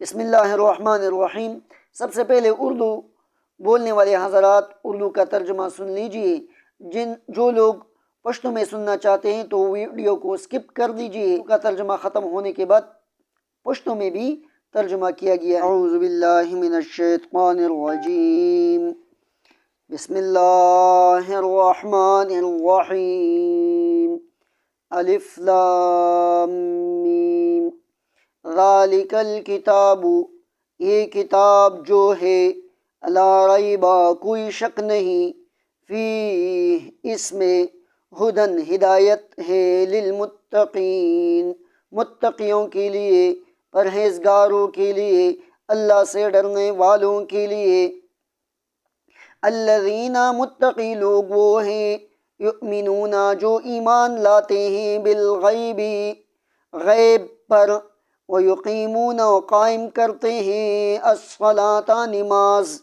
بسم اللہ الرحمن الرحیم۔ سب سے پہلے اردو بولنے والے حضرات اردو کا ترجمہ سن لیجئے۔ جو لوگ پشتو میں سننا چاہتے ہیں تو ویڈیو کو سکپ کر دیجئے۔ اردو کا ترجمہ ختم ہونے کے بعد پشتو میں بھی ترجمہ کیا گیا۔ اعوذ باللہ من الشیطان الرجیم، بسم اللہ الرحمن الرحیم، الف لام میم، ذالک الکتاب، یہ کتاب جو ہے، لا ریبا، کوئی شک نہیں، فیہ، اس میں، ہدن، ہدایت ہے، للمتقین، متقیوں کے لیے، پرہیزگاروں کے لیے، اللہ سے ڈرنے والوں کے لیے۔ الذین، متقی لوگ وہ ہیں، یؤمنون، جو ایمان لاتے ہیں، بالغیب، غیب پر، ویقیمون، قائم کرتے ہیں، الصلاۃ، نماز،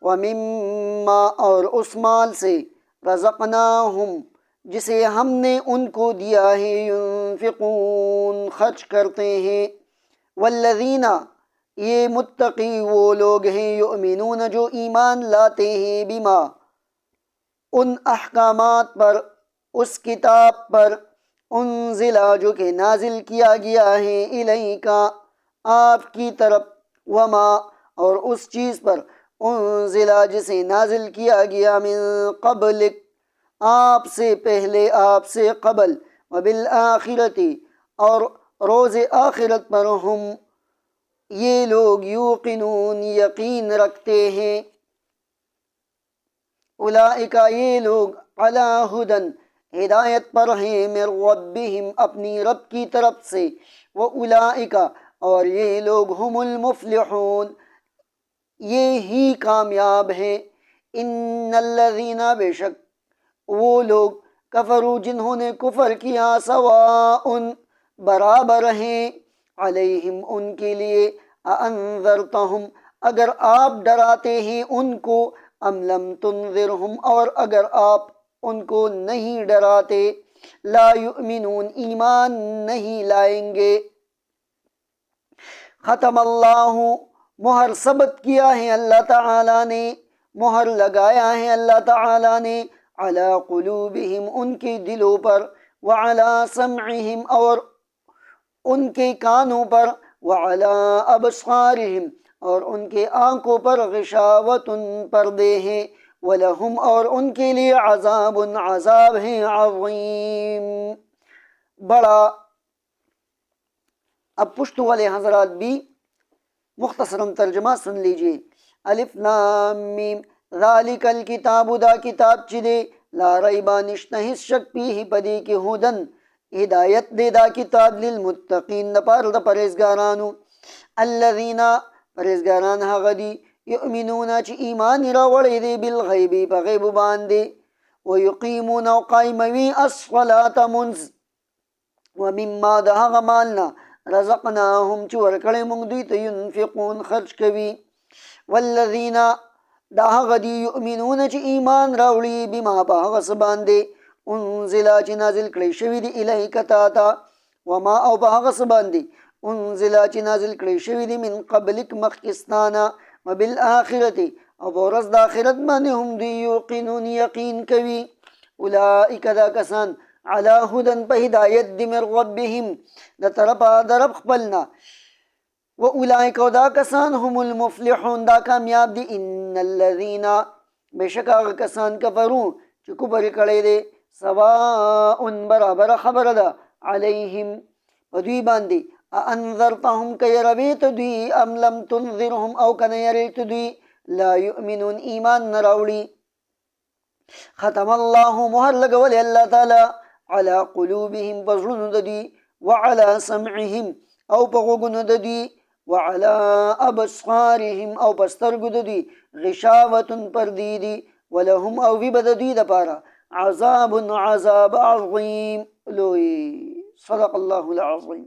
ومما، اور اس مال سے، رزقناہم، جسے ہم نے ان کو دیا ہے، ينفقون، خرچ کرتے ہیں۔ والذین، یہ متقی وہ لوگ ہیں، یؤمنون، جو ایمان لاتے ہیں، بما، ان احکامات پر، اس کتاب پر، انزلہ، جو کہ نازل کیا گیا ہے، الیک، آپ کی طرف، وما، اور اس چیز پر، انزلہ، جسے نازل کیا گیا، من قبلک، آپ سے پہلے، آپ سے قبل، وبالآخرۃ، اور روز آخرت پر، ہم، یہ لوگ، یوقنون، یقین رکھتے ہیں۔ اولئک، یہ لوگ، علی ہدن، ہدایت پر ہیں، من ربہم، اپنی رب کی طرف سے، واولئک، اور یہ لوگ، ہم المفلحون، یہ ہی کامیاب ہیں۔ ان الذین، بے شک وہ لوگ، کفروا، جنہوں نے کفر کیا، سواء، برابر ہیں، علیہم، ان کے لیے، اانذرتہم، اگر آپ ڈراتے ہیں ان کو، ام لم تنذرہم، اور اگر آپ ان کو نہیں ڈراتے، لا یؤمنون، ایمان نہیں لائیں گے۔ ختم اللہ، مہر ثبت کیا ہے اللہ تعالیٰ نے، مہر لگایا ہے اللہ تعالیٰ نے، علی قلوبہم، ان کے دلوں پر، وعلی سمعہم، اور ان کے کانوں پر، وعلی ابصارہم، اور ان کے آنکھوں پر، غشاوۃ، پردے ہیں، ولہم، اور ان کے لیے، عذاب، عذاب ہے، عظیم، بڑا۔ اب پشتو والے حضرات بھی مختصراً ترجمہ سن لیجئے۔ الف لام میم، ذالک الکتاب، دا کتاب چدے، لا ریبا، نشتہ ہس شک، پیہ، پدی کے، ہدن، ہدایت دے دا کتاب، للمتقین، دپار دا پرہیزگارانو، الذین، پرہیزگاران غدی، یؤمنون، چی ایمان راوڑے دے، بالغیب، پا غیب باندے، ویقیمون، قائموی، الصلاة، منز، ومما، دا غمالنا، رزقناہم، چی ورکڑے منگ دوی، ینفقون، خرچ کوی۔ والذین، دا غدی، یؤمنون، چی ایمان راوڑی، بما، پا غس باندے، انزلہ، چی نازل کڑی شوی دی، الیک، تاتا، وما، او پا غس باندے، انزلہ، چی نازل کڑی شوی دی، من قبلک، مخکستانا، وبالآخرت، او بورز دا آخرت باندے، ہم دی، یوقنون، یقین کوی۔ اولئک، دا کسان، علی ہدن، پا ہدایت دی، من ربہم، دا طرفا دا رب خپلنا، واولئک، دا کسان، ہم المفلحون، دا کامیاب دی۔ ان الذین، بے شک آغا کسان، کفرون، چی کفر کڑے دے، سواء، برابر خبر دا، علیہم، دوی باندے، انذرتہم، کیرویت دوی، ام لم تنذرہم، او کنیریت دوی، لا یؤمنون، ایمان نراوڑی۔ ختم اللہ، مہر لگولی اللہ تعالی، علی قلوبہم، پزرن دوی، وعلی سمعہم، او پغوگن دوی، وعلی ابصارہم، او پسترگ دوی، غشاوۃ، پردیدی، ولہم، او بھی بدوی دپارا، عذاب، عذاب، عظیم، لوئی۔ صدق اللہ العظیم۔